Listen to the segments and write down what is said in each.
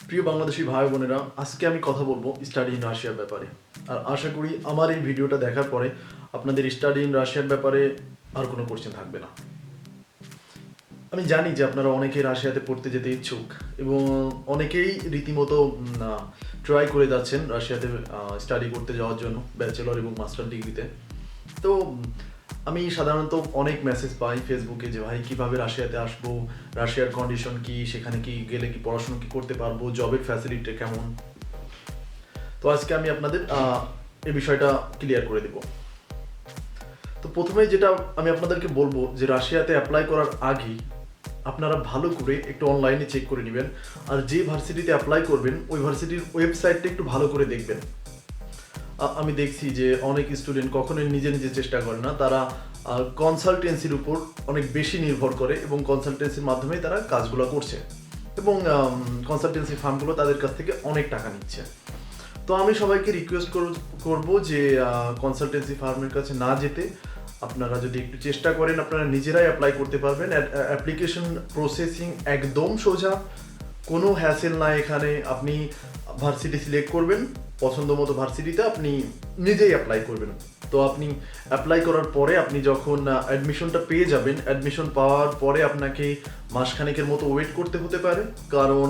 প্রিয় বাংলাদেশি ভাই বোনেরা, আজকে আমি কথা বলবো স্টাডি ইন রাশিয়ার ব্যাপারে। আর আশা করি আমার এই ভিডিওটা দেখার পরে আপনাদের স্টাডি ইন রাশিয়ার ব্যাপারে আর কোনো কোশ্চেন থাকবে না। আমি জানি যে আপনারা অনেকেই রাশিয়াতে পড়তে যেতে ইচ্ছুক এবং অনেকেই রীতিমতো ট্রাই করে যাচ্ছেন রাশিয়াতে স্টাডি করতে যাওয়ার জন্য ব্যাচেলর এবং মাস্টার ডিগ্রিতে। তো আমি সাধারণত অনেক মেসেজ পাই ফেসবুকে যে ভাই কীভাবে রাশিয়াতে আসবো, রাশিয়ার কন্ডিশন কি, সেখানে কি গেলে কি পড়াশোনা কি করতে পারবো, জবের ফ্যাসিলিটি কেমন। তো আজকে আমি আপনাদের এই বিষয়টা ক্লিয়ার করে দেব। তো প্রথমে যেটা আমি আপনাদেরকে বলবো যে রাশিয়াতে অ্যাপ্লাই করার আগেই আপনারা ভালো করে একটু অনলাইনে চেক করে নেবেন, আর যে ভার্সিটিতে অ্যাপ্লাই করবেন ওই ভার্সিটির ওয়েবসাইটটা একটু ভালো করে দেখবেন। আমি দেখছি যে অনেক স্টুডেন্ট কখনোই নিজে নিজে চেষ্টা করে না, তারা কনসালটেন্সির উপর অনেক বেশি নির্ভর করে এবং কনসালটেন্সির মাধ্যমেই তারা কাজগুলো করছে এবং কনসালটেন্সি ফার্মগুলো তাদের কাছ থেকে অনেক টাকা নিচ্ছে। তো আমি সবাইকে রিকোয়েস্ট করব যে কনসালটেন্সি ফার্মের কাছে না যেতে আপনারা যদি একটু চেষ্টা করেন আপনারা নিজেরাই অ্যাপ্লাই করতে পারবেন। অ্যাপ্লিকেশন প্রসেসিং একদম সোজা, কোনো হ্যাসেল না এখানে। আপনি ভার্সিটি সিলেক্ট করবেন, পছন্দ মতো ভার্সিটিতে আপনি নিজেই অ্যাপ্লাই করবেন। তো আপনি অ্যাপ্লাই করার পরে আপনি যখন অ্যাডমিশনটা পেয়ে যাবেন, অ্যাডমিশন পাওয়ার পরে আপনাকে মাসখানেকের মতো ওয়েট করতে হতে পারে, কারণ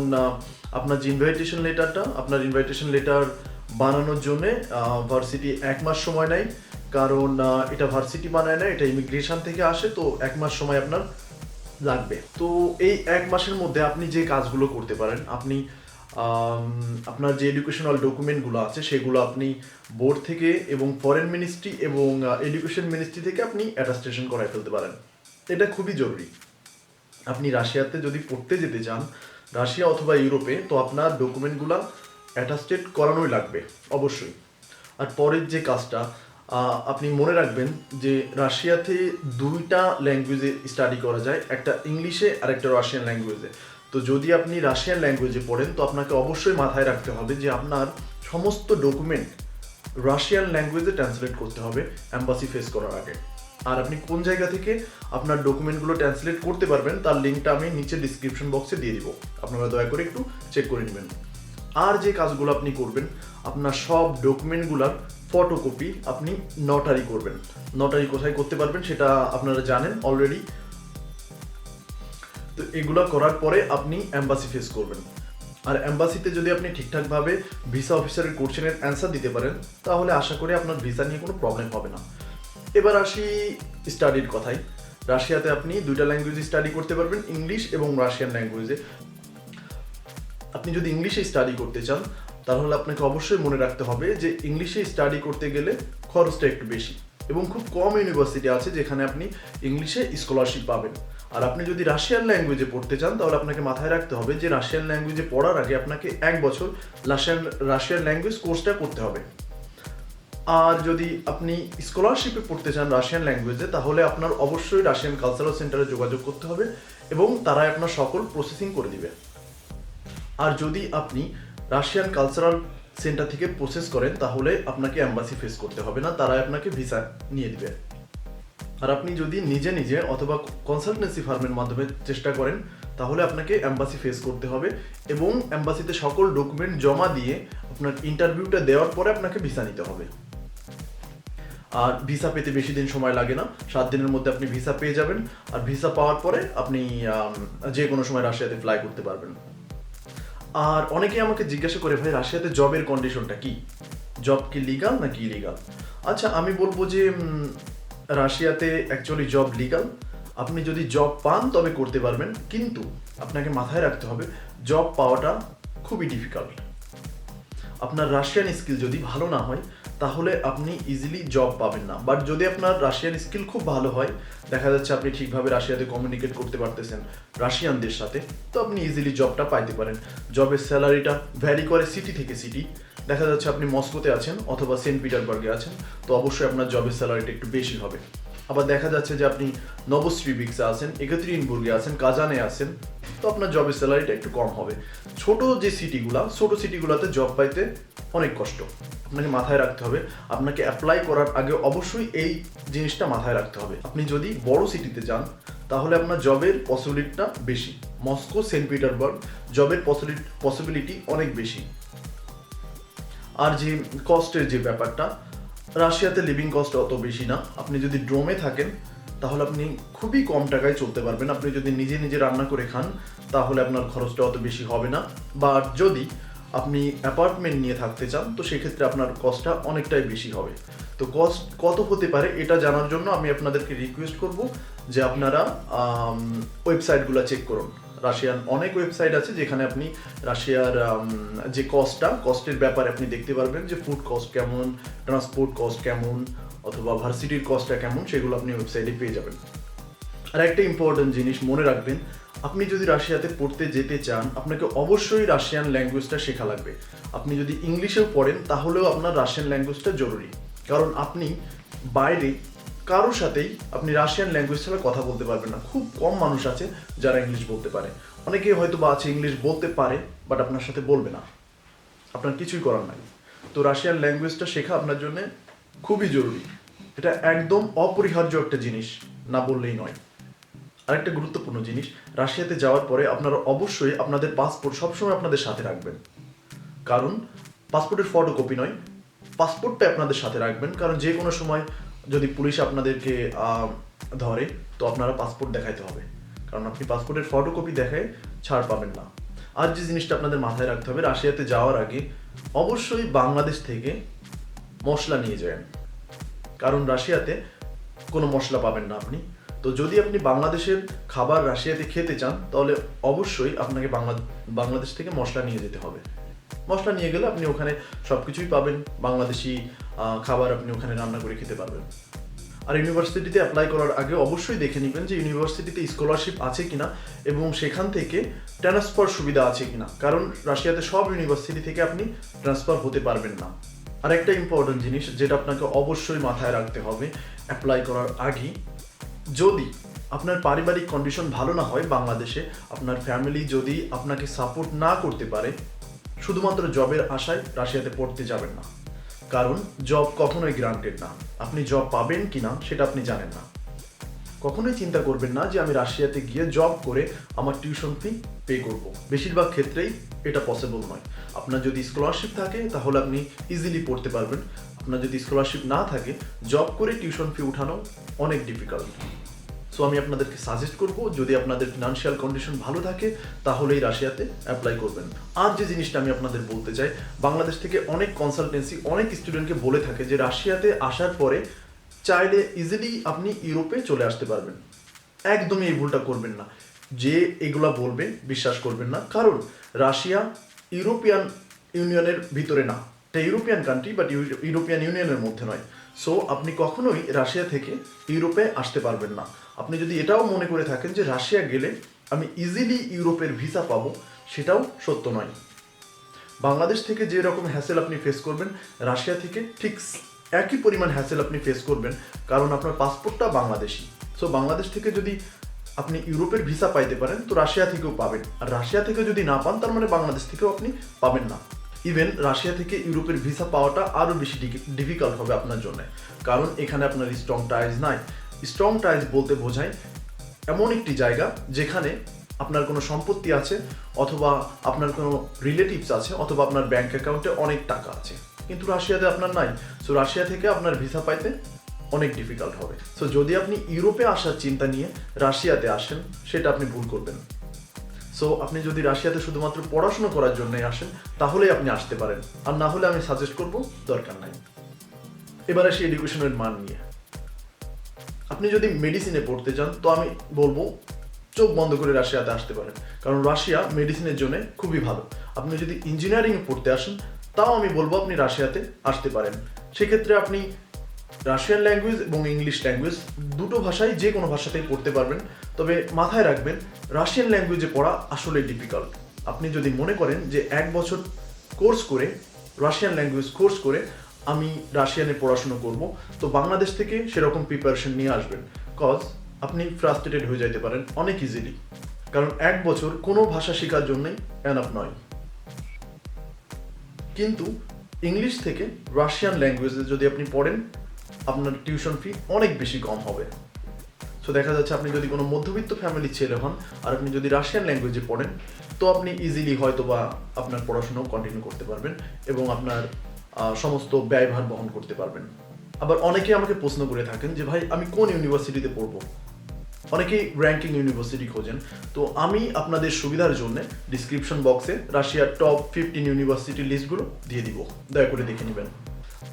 আপনার যে ইনভাইটেশন লেটার বানানোর জন্যে ভার্সিটি 1 মাস সময় নেয়, কারণ এটা ভার্সিটি বানায় না, এটা ইমিগ্রেশন থেকে আসে। তো 1 মাস সময় আপনার লাগবে। তো এই 1 মাসের মধ্যে আপনি যে কাজগুলো করতে পারেন, আপনি আপনার যে এডুকেশনাল ডকুমেন্টগুলো আছে সেগুলো আপনি বোর্ড থেকে এবং ফরেন মিনিস্ট্রি এবং এডুকেশন মিনিস্ট্রি থেকে আপনি অ্যাটাস্টেশন করায় ফেলতে পারেন। এটা খুবই জরুরি। আপনি রাশিয়াতে যদি পড়তে যেতে চান, রাশিয়া অথবা ইউরোপে, তো আপনার ডকুমেন্টগুলো অ্যাটাস্টেড করানোই লাগবে অবশ্যই। আর পরের যে কাজটা আপনি মনে রাখবেন যে রাশিয়াতে 2টা ল্যাঙ্গুয়েজে স্টাডি করা যায়, একটা ইংলিশে আর একটা রাশিয়ান ল্যাঙ্গুয়েজে। তো যদি আপনি রাশিয়ান ল্যাঙ্গুয়েজে পড়েন তো আপনাকে অবশ্যই মাথায় রাখতে হবে যে আপনার সমস্ত ডকুমেন্ট রাশিয়ান ল্যাঙ্গুয়েজে ট্রান্সলেট করতে হবে অ্যাম্বাসি ফেস করার আগে। আর আপনি কোন জায়গা থেকে আপনার ডকুমেন্টগুলো ট্রান্সলেট করতে পারবেন তার লিঙ্কটা আমি নিচে ডিসক্রিপশন বক্সে দিয়ে দিব, আপনারা দয়া করে একটু চেক করে নেবেন। আর যে কাজগুলো আপনি করবেন, আপনার সব ডকুমেন্টগুলোর ফটোকপি আপনি নোটারি করবেন। নোটারি কোথায় করতে পারবেন সেটা আপনারা জানেন অলরেডি। তো এগুলো করার পরে আপনি অ্যাম্বাসি ফেস করবেন। আর অ্যাম্বাসিতে যদি আপনি ঠিকঠাকভাবে ভিসা অফিসারের কোশ্চেনের অ্যান্সার দিতে পারেন তাহলে আশা করি আপনার ভিসা নিয়ে কোনো প্রবলেম হবে না। এবার আসি স্টাডির কথায়। রাশিয়াতে আপনি 2টা ল্যাঙ্গুয়েজে স্টাডি করতে পারবেন, ইংলিশ এবং রাশিয়ান ল্যাঙ্গুয়েজে। আপনি যদি ইংলিশে স্টাডি করতে চান তাহলে আপনাকে অবশ্যই মনে রাখতে হবে যে ইংলিশে স্টাডি করতে গেলে খরচটা একটু বেশি এবং খুব কম ইউনিভার্সিটি আছে যেখানে আপনি ইংলিশে স্কলারশিপ পাবেন। আর আপনি যদি রাশিয়ান ল্যাঙ্গুয়েজে পড়তে চান তাহলে আপনাকে মাথায় রাখতে হবে যে রাশিয়ান ল্যাঙ্গুয়েজে পড়ার আগে আপনাকে 1 বছর রাশিয়ান ল্যাঙ্গুয়েজ কোর্সটা করতে হবে। আর যদি আপনি স্কলারশিপে পড়তে চান রাশিয়ান ল্যাঙ্গুয়েজে তাহলে আপনার অবশ্যই রাশিয়ান কালচারাল সেন্টারে যোগাযোগ করতে হবে এবং তারাই আপনার সকল প্রসেসিং করে দিবে। আর যদি আপনি রাশিয়ান কালচারাল সেন্টার থেকে প্রসেস করেন তাহলে আপনাকে অ্যাম্বাসি ফেস করতে হবে না, তারাই আপনাকে ভিসা নিয়ে দিবে। আর আপনি যদি নিজে নিজে অথবা কনসালটেন্সি ফার্মের মাধ্যমে চেষ্টা করেন তাহলে আপনাকে অ্যাম্বাসি ফেস করতে হবে এবং অ্যাম্বাসিতে সকল ডকুমেন্ট জমা দিয়ে আপনার ইন্টারভিউটা দেওয়ার পরে আপনাকে ভিসা নিতে হবে। আর ভিসা পেতে বেশি দিন সময় লাগে না, 7 দিনের মধ্যে আপনি ভিসা পেয়ে যাবেন। আর ভিসা পাওয়ার পরে আপনি যে কোনো সময় রাশিয়াতে ফ্লাই করতে পারবেন। আর অনেকেই আমাকে জিজ্ঞাসা করে ভাই রাশিয়াতে জবের কন্ডিশনটা কি, জব কি লিগাল নাকি ইলিগাল? আচ্ছা, আমি বলবো যে রাশিয়াতে অ্যাকচুয়ালি জব লিগাল। আপনি যদি জব পান তবে করতে পারবেন, কিন্তু আপনাকে মাথায় রাখতে হবে জব পাওয়াটা খুবই ডিফিকাল্ট। আপনার রাশিয়ান স্কিল যদি ভালো না হয় তাহলে আপনি ইজিলি জব পাবেন না। বাট যদি আপনার রাশিয়ান স্কিল খুব ভালো হয়, দেখা যাচ্ছে আপনি ঠিকভাবে রাশিয়াতে কমিউনিকেট করতে পারতেছেন রাশিয়ানদের সাথে, তো আপনি ইজিলি জবটা পাইতে পারেন। জবের স্যালারিটা ভ্যারি করে সিটি থেকে সিটি। দেখা যাচ্ছে আপনি মস্কোতে আছেন অথবা সেন্ট পিটারবার্গে আছেন, তো অবশ্যই আপনার জবের স্যালারিটা একটু বেশি হবে। আবার দেখা যাচ্ছে যে আপনি নভোস্ট্রিবিক্সে আছেন, একাতেরিনবুর্গে আছেন, কাজানে আছেন, তো আপনার জবের স্যালারিটা একটু কম হবে। ছোট সিটিগুলোতে জব পাইতে অনেক কষ্ট। আপনাকে মাথায় রাখতে হবে, আপনাকে অ্যাপ্লাই করার আগে অবশ্যই এই জিনিসটা মাথায় রাখতে হবে। আপনি যদি বড় সিটিতে যান তাহলে আপনার জবের পসিবিলিটিটা বেশি। মস্কো, সেন্ট পিটারবার্গ জবের পসিবিলিটি অনেক বেশি। আর যে কস্টের যে ব্যাপারটা, রাশিয়াতে লিভিং কস্ট অত বেশি না। আপনি যদি ড্রোমে থাকেন তাহলে আপনি খুবই কম টাকায় চলতে পারবেন। আপনি যদি নিজে নিজে রান্না করে খান তাহলে আপনার খরচটা অত বেশি হবে না। বা যদি আপনি অ্যাপার্টমেন্ট নিয়ে থাকতে চান তো সেক্ষেত্রে আপনার কস্টটা অনেকটাই বেশি হবে। তো কস্ট কত হতে পারে এটা জানার জন্য আমি আপনাদেরকে রিকোয়েস্ট করব যে আপনারা ওয়েবসাইটগুলো চেক করুন। রাশিয়ান অনেক ওয়েবসাইট আছে যেখানে আপনি রাশিয়ার যে কস্টের ব্যাপারে আপনি দেখতে পারবেন যে ফুড কস্ট কেমন, ট্রান্সপোর্ট কস্ট কেমন, অথবা ভার্সিটির কস্টটা কেমন, সেগুলো আপনি ওয়েবসাইটে পেয়ে যাবেন। আর একটা ইম্পর্টেন্ট জিনিস মনে রাখবেন, আপনি যদি রাশিয়াতে পড়তে যেতে চান আপনাকে অবশ্যই রাশিয়ান ল্যাঙ্গুয়েজটা শেখা লাগবে। আপনি যদি ইংলিশেও পড়েন তাহলেও আপনার রাশিয়ান ল্যাঙ্গুয়েজটা জরুরি, কারণ আপনি বাইরে কারোর সাথেই আপনি রাশিয়ান ল্যাঙ্গুয়েজ ছাড়া কথা বলতে পারবেন না। খুব কম মানুষ আছে যারা ইংলিশ বলতে পারে। অনেকেই হয়তো বা আছে ইংলিশ বলতে পারে বাট আপনার সাথে বলবে না, আপনার কিছুই করার নাই। তো রাশিয়ান ল্যাঙ্গুয়েজটা শেখা আপনার জন্য খুবই জরুরি। এটা একদম অপরিহার্য একটা জিনিস, না বললেই নয়। আরেকটা গুরুত্বপূর্ণ জিনিস, রাশিয়াতে যাওয়ার পরে আপনারা অবশ্যই আপনাদের পাসপোর্ট সবসময় আপনাদের সাথে রাখবেন। কারণ পাসপোর্টের ফটোকপি নয়, পাসপোর্টটা আপনাদের সাথে রাখবেন। কারণ যে কোনো সময় যদি পুলিশ আপনাদেরকে ধরে তো আপনারা পাসপোর্ট দেখাইতে হবে, কারণ আপনি পাসপোর্টের ফটোকপি দেখায় ছাড় পাবেন না। আর যে জিনিসটা আপনাদের মাথায় রাখতে হবে, রাশিয়াতে যাওয়ার আগে অবশ্যই বাংলাদেশ থেকে মশলা নিয়ে যাবেন, কারণ রাশিয়াতে কোনো মশলা পাবেন না আপনি। তো যদি আপনি বাংলাদেশের খাবার রাশিয়াতে খেতে চান তাহলে অবশ্যই আপনাকে বাংলাদেশ থেকে মশলা নিয়ে যেতে হবে। মশলা নিয়ে গেলে আপনি ওখানে সব কিছুই পাবেন, বাংলাদেশি খাবার আপনি ওখানে রান্না করে খেতে পারবেন। আর ইউনিভার্সিটিতে অ্যাপ্লাই করার আগে অবশ্যই দেখে নেবেন যে ইউনিভার্সিটিতে স্কলারশিপ আছে কিনা এবং সেখান থেকে ট্রান্সফার সুবিধা আছে কিনা, কারণ রাশিয়াতে সব ইউনিভার্সিটি থেকে আপনি ট্রান্সফার হতে পারবেন না। আর একটা ইম্পর্টেন্ট জিনিস যেটা আপনাকে অবশ্যই মাথায় রাখতে হবে অ্যাপ্লাই করার আগে, যদি আপনার পারিবারিক কন্ডিশন ভালো না হয় বাংলাদেশে, আপনার ফ্যামিলি যদি আপনাকে সাপোর্ট না করতে পারে, শুধুমাত্র জবের আশায় রাশিয়াতে পড়তে যাবেন না। কারণ জব কখনোই গ্রান্টেড না। আপনি জব পাবেন কিনা সেটা আপনি জানেন না। কখনোই চিন্তা করবেন না যে আমি রাশিয়াতে গিয়ে জব করে আমার টিউশন ফি পে করব। বেশিরভাগ ক্ষেত্রেই এটা পসিবল নয়। আপনার যদি স্কলারশিপ থাকে তাহলে আপনি ইজিলি পড়তে পারবেন। আপনার যদি স্কলারশিপ না থাকে, জব করে টিউশন ফি উঠানো অনেক ডিফিকাল্ট। সো আমি আপনাদেরকে সাজেস্ট করব, যদি আপনাদের ফিনান্সিয়াল কন্ডিশন ভালো থাকে তাহলেই রাশিয়াতে অ্যাপ্লাই করবেন। আর যে জিনিসটা আমি আপনাদের বলতে চাই, বাংলাদেশ থেকে অনেক কনসালটেন্সি অনেক স্টুডেন্টকে বলে থাকে যে রাশিয়াতে আসার পরে চাইলে ইজিলি আপনি ইউরোপে চলে আসতে পারবেন। একদমই এই ভুলটা করবেন না। যে এগুলা বলবে বিশ্বাস করবেন না, কারণ রাশিয়া ইউরোপিয়ান ইউনিয়নের ভিতরে না। এটা ইউরোপিয়ান কান্ট্রি বাট ইউরোপিয়ান ইউনিয়নের মধ্যে নয়। সো আপনি কখনোই রাশিয়া থেকে ইউরোপে আসতে পারবেন না। আপনি যদি এটাও মনে করে থাকেন যে রাশিয়া গেলে আমি ইজিলি ইউরোপের ভিসা পাবো, সেটাও সত্য নয়। বাংলাদেশ থেকে যে রকম হ্যাসেল আপনি ফেস করবেন, রাশিয়া থেকে ঠিক একই পরিমাণ হ্যাসেল আপনি ফেস করবেন, কারণ আপনার পাসপোর্টটা বাংলাদেশি। সো বাংলাদেশ থেকে যদি আপনি ইউরোপের ভিসা পাইতে পারেন তো রাশিয়া থেকেও পাবেন, আর রাশিয়া থেকে যদি না পান তার মানে বাংলাদেশ থেকেও আপনি পাবেন না। ইভেন রাশিয়া থেকে ইউরোপের ভিসা পাওয়াটা আরও বেশি ডিফিকাল্ট হবে আপনার জন্য, কারণ এখানে আপনার স্ট্রং টাইজ নাই। স্ট্রং টাইজ বলতে বোঝায় এমন একটি জায়গা যেখানে আপনার কোনো সম্পত্তি আছে, অথবা আপনার কোনো রিলেটিভস আছে, অথবা আপনার ব্যাংক অ্যাকাউন্টে অনেক টাকা আছে, কিন্তু রাশিয়াতে আপনার নাই। সো রাশিয়া থেকে আপনার ভিসা পাইতে অনেক ডিফিকাল্ট হবে। সো যদি আপনি ইউরোপে আসার চিন্তা নিয়ে রাশিয়াতে আসেন, সেটা আপনি ভুল করবেন। সো আপনি যদি রাশিয়াতে শুধুমাত্র পড়াশোনা করার জন্যই আসেন তাহলেই আপনি আসতে পারেন, আর না হলে আমি সাজেস্ট করব দরকার নাই। এবার আসি এডুকেশনের মান নিয়ে। আপনি যদি মেডিসিনে পড়তে চান তো আমি বলবো চোখ বন্ধ করে রাশিয়াতে আসতে পারেন, কারণ রাশিয়া মেডিসিনের জন্য খুবই ভালো। আপনি যদি ইঞ্জিনিয়ারিংয়ে পড়তে আসেন তাও আমি বলবো আপনি রাশিয়াতে আসতে পারেন। সেক্ষেত্রে আপনি রাশিয়ান ল্যাঙ্গুয়েজ এবং ইংলিশ ল্যাঙ্গুয়েজ দুটো ভাষায় যে কোনো ভাষাতেই পড়তে পারবেন। তবে মাথায় রাখবেন রাশিয়ান ল্যাঙ্গুয়েজে পড়া আসলে ডিফিকাল্ট। আপনি যদি মনে করেন যে 1 বছর কোর্স করে রাশিয়ান ল্যাঙ্গুয়েজ কোর্স করে আমি রাশিয়ানে পড়াশুনো করব, তো বাংলাদেশ থেকে সেরকম প্রিপারেশন নিয়ে আসবেন, কজ আপনি ফ্রাস্ট্রেটেড হয়ে যেতে পারেন অনেক ইজিলি, কারণ 1 বছর কোনো ভাষা শেখার জন্যই এনাফ নয়। কিন্তু ইংলিশ থেকে রাশিয়ান ল্যাঙ্গুয়েজে যদি আপনি পড়েন আপনার টিউশন ফি অনেক বেশি কম হবে। সো দেখা যাচ্ছে আপনি যদি কোনো মধ্যবিত্ত ফ্যামিলির ছেলে হন আর আপনি যদি রাশিয়ান ল্যাঙ্গুয়েজে পড়েন তো আপনি ইজিলি হয়তো বা আপনার পড়াশোনাও কন্টিনিউ করতে পারবেন এবং আপনার সমস্ত ব্যয়ভার বহন করতে পারবেন। আবার অনেকে আমাকে প্রশ্ন করে থাকেন যে ভাই আমি কোন ইউনিভার্সিটিতে পড়বো, অনেকেই র্যাঙ্কিং ইউনিভার্সিটি খোঁজেন। তো আমি আপনাদের সুবিধার জন্য ডিসক্রিপশন বক্সে রাশিয়ার টপ 15 ইউনিভার্সিটির লিস্টগুলো দিয়ে দিব, দয়া করে দেখে নেবেন।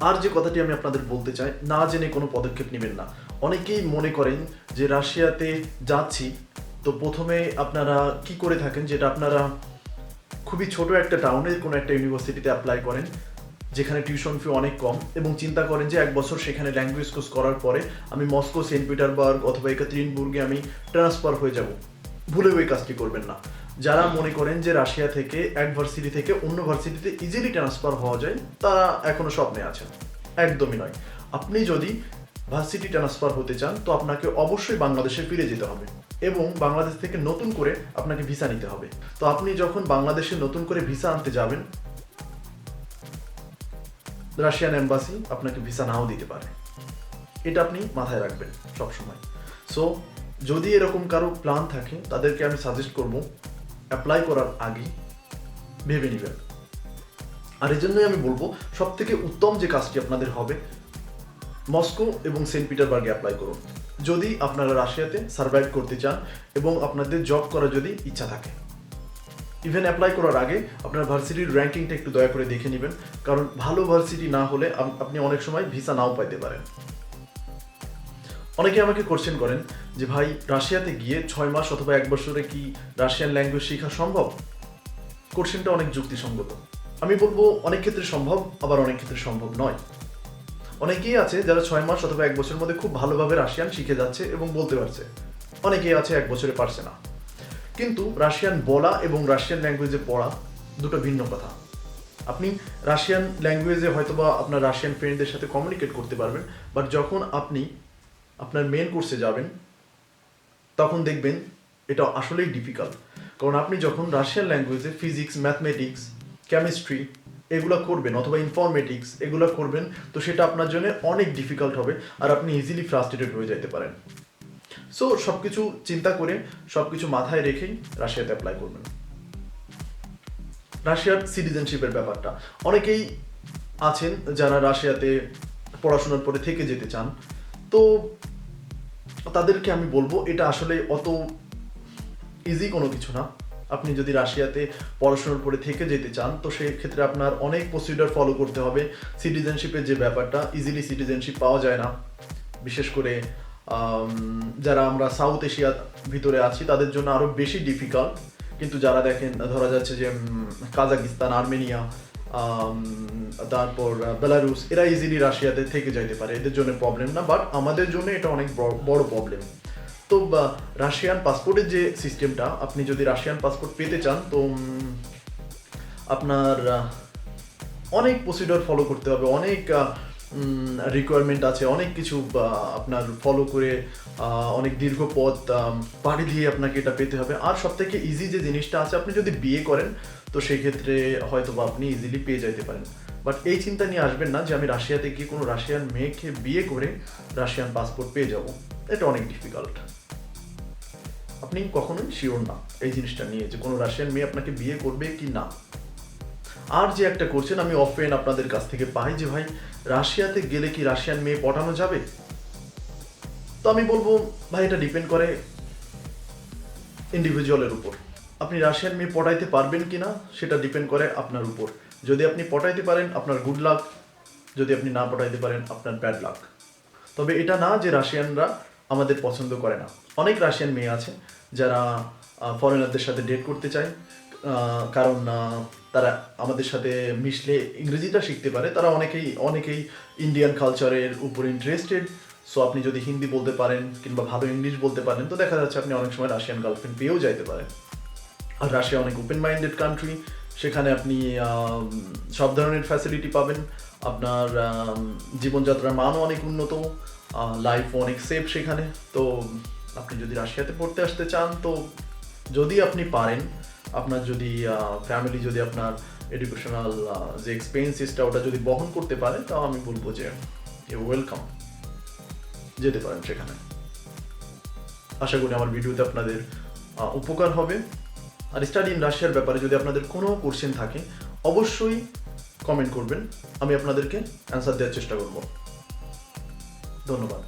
আর যে কথাটি আমি আপনাদের বলতে চাই, না জেনে কোনো পদক্ষেপ নেবেন না। অনেকেই মনে করেন যে রাশিয়াতে যাচ্ছি, তো প্রথমে আপনারা কি করে থাকেন যেটা আপনারা খুবই ছোট একটা টাউনে কোনো একটা ইউনিভার্সিটিতে অ্যাপ্লাই করেন যেখানে টিউশন ফি অনেক কম এবং চিন্তা করেন যে 1 বছর সেখানে ল্যাঙ্গুয়েজ কোর্স করার পরে আমি মস্কো, সেন্ট পিটারবার্গ অথবা একাতেরিনবুর্গে আমি ট্রান্সফার হয়ে যাব। ভুলেও এই কাজটি করবেন না। যারা মনে করেন যে রাশিয়া থেকে এক ভার্সিটি থেকে অন্য ভার্সিটিতে ইজিলি ট্রান্সফার হওয়া যায় তারা এখনো স্বপ্নে আছেন, একদমই নয়। আপনি যদি ভার্সিটি ট্রান্সফার হতে চান তো আপনাকে অবশ্যই বাংলাদেশে ফিরে যেতে হবে এবং বাংলাদেশ থেকে নতুন করে আপনাকে ভিসা নিতে হবে। তো আপনি যখন বাংলাদেশে নতুন করে ভিসা আনতে যাবেন, রাশিয়ান এম্বাসি আপনাকে ভিসা নাও দিতে পারে, এটা আপনি মাথায় রাখবেন সবসময়। সো যদি এরকম কারো প্ল্যান থাকে তাদেরকে আমি সাজেস্ট করব অ্যাপ্লাই করার আগে ভেবে নেবেন। আর এই জন্যই আমি বলবো সব থেকে উত্তম যে কাজটি আপনাদের হবে মস্কো এবং সেন্ট পিটারবার্গে অ্যাপ্লাই করুন যদি আপনারা রাশিয়াতে সার্ভাইভ করতে চান এবং আপনাদের জব করার যদি ইচ্ছা থাকে। ইভেন অ্যাপ্লাই করার আগে আপনার ভার্সিটির র্যাঙ্কিংটা একটু দয়া করে দেখে নেবেন, কারণ ভালো ভার্সিটি না হলে আপনি অনেক সময় ভিসা নাও পাইতে পারেন। অনেকে আমাকে কোশ্চেন করেন যে ভাই রাশিয়াতে গিয়ে 6 মাস অথবা 1 বছরে কি রাশিয়ান ল্যাঙ্গুয়েজ শেখা সম্ভব? কোশ্চেনটা অনেক যুক্তিসঙ্গত। আমি বলবো অনেক ক্ষেত্রে সম্ভব, আবার অনেক ক্ষেত্রে সম্ভব নয়। অনেকেই আছে যারা 6 মাস অথবা 1 বছরের মধ্যে খুব ভালোভাবে রাশিয়ান শিখে যাচ্ছে এবং বলতে পারছে, অনেকেই আছে 1 বছরে পারছে না। কিন্তু রাশিয়ান বলা এবং রাশিয়ান ল্যাঙ্গুয়েজে পড়া দুটো ভিন্ন কথা। আপনি রাশিয়ান ল্যাঙ্গুয়েজে হয়তোবা আপনার রাশিয়ান ফ্রেন্ডদের সাথে কমিউনিকেট করতে পারবেন, বাট যখন আপনি আপনার মেন কোর্সে যাবেন তখন দেখবেন এটা আসলেই ডিফিকাল্ট। কারণ আপনি যখন রাশিয়ান ল্যাঙ্গুয়েজে ফিজিক্স, ম্যাথমেটিক্স, কেমিস্ট্রি এগুলো করবেন অথবা ইনফরমেটিক্স এগুলো করবেন, তো সেটা আপনার জন্য অনেক ডিফিকাল্ট হবে আর আপনি ইজিলি ফ্রাস্ট্রেটেড হয়ে যেতে পারেন। সো সব কিছু চিন্তা করে সব কিছু মাথায় রেখেই রাশিয়াতে অ্যাপ্লাই করবেন। রাশিয়ার সিটিজেনশিপের ব্যাপারটা, অনেকেই আছেন যারা রাশিয়াতে পড়াশোনার পরে থেকে যেতে চান, তো তাদেরকে আমি বলবো এটা আসলে অত ইজি কোনো কিছু না। আপনি যদি রাশিয়াতে পড়াশোনার পরে থেকে যেতে চান তো সেই ক্ষেত্রে আপনার অনেক প্রসিডিউর ফলো করতে হবে। সিটিজেনশিপের যে ব্যাপারটা, ইজিলি সিটিজেনশিপ পাওয়া যায় না, বিশেষ করে যারা আমরা সাউথ এশিয়ার ভিতরে আছি তাদের জন্য আরও বেশি ডিফিকাল্ট। কিন্তু যারা দেখেন ধরা যাচ্ছে যে কাজাকিস্তান, আর্মেনিয়া, তারপর বেলারুস, এরা ইজিলি রাশিয়াতে থেকে যাইতে পারে, এদের জন্য প্রবলেম না। বাট আমাদের জন্য এটা অনেক বড় প্রবলেম। তো রাশিয়ান পাসপোর্টের যে সিস্টেমটা, আপনি যদি রাশিয়ান পাসপোর্ট পেতে চান তো আপনার অনেক প্রসিডিউর ফলো করতে হবে, অনেক রিকোয়ারমেন্ট আছে, অনেক কিছু আপনার ফলো করে অনেক দীর্ঘ পথ পাড়ি দিয়ে আপনাকে এটা পেতে হবে। আর সব থেকে ইজি যে জিনিসটা আছে, আপনি যদি বিয়ে করেন তো সেই ক্ষেত্রে হয়তো বা আপনি ইজিলি পেয়ে যাইতে পারেন। বাট এই চিন্তা নিয়ে আসবেন না যে আমি রাশিয়াতে গিয়ে কোনো রাশিয়ান মেয়েকে বিয়ে করে রাশিয়ান পাসপোর্ট পেয়ে যাব, এটা অনেক ডিফিকাল্ট। আপনি কখনোই শিওর না এই জিনিসটা নিয়ে যে কোনো রাশিয়ান মেয়ে আপনাকে বিয়ে করবে কি না। আর যে একটা করছেন আমি অফেন আপনাদের কাছ থেকে পাই যে ভাই রাশিয়াতে গেলে কি রাশিয়ান মেয়ে পটানো যাবে? তো আমি বলবো ভাই এটা ডিপেন্ড করে ইন্ডিভিজুয়ালের উপর। আপনি রাশিয়ান মেয়ে পটাইতে পারবেন কিনা সেটা ডিপেন্ড করে আপনার উপর। যদি আপনি পটাইতে পারেন আপনার গুড লাক, যদি আপনি না পটাইতে পারেন আপনার ব্যাড লাক। তবে এটা না যে রাশিয়ানরা আমাদের পছন্দ করে না। অনেক রাশিয়ান মেয়ে আছে যারা ফরেনারদের সাথে ডেট করতে চায়, কারণ তারা আমাদের সাথে মিশলে ইংরেজিটা শিখতে পারে। তারা অনেকেই ইন্ডিয়ান কালচারের উপর ইন্টারেস্টেড। সো আপনি যদি হিন্দি বলতে পারেন কিংবা ভালো ইংলিশ বলতে পারেন তো দেখা যাচ্ছে আপনি অনেক সময় রাশিয়ান গার্লফ্রেন্ড পেয়েও যাইতে পারেন। আর রাশিয়া অনেক ওপেন মাইন্ডেড কান্ট্রি, সেখানে আপনি সব ধরনের ফ্যাসিলিটি পাবেন। আপনার জীবনযাত্রার মানও অনেক উন্নত, লাইফও অনেক সেফ সেখানে। তো আপনি যদি রাশিয়াতে পড়তে আসতে চান তো যদি আপনি পারেন আপনার যদি ফ্যামিলি যদি আপনার এডুকেশনাল যে এক্সপেন্সেসটা ওটা যদি বহন করতে পারে, তাও আমি বলবো যে ওয়েলকাম, যেতে পারেন সেখানে। আশা করি আমার ভিডিওতে আপনাদের উপকার হবে। আর স্টাডি ইন রাশিয়ার ব্যাপারে যদি আপনাদের কোনো কোশ্চেন থাকে অবশ্যই কমেন্ট করবেন, আমি আপনাদেরকে অ্যান্সার দেওয়ার চেষ্টা করব। ধন্যবাদ।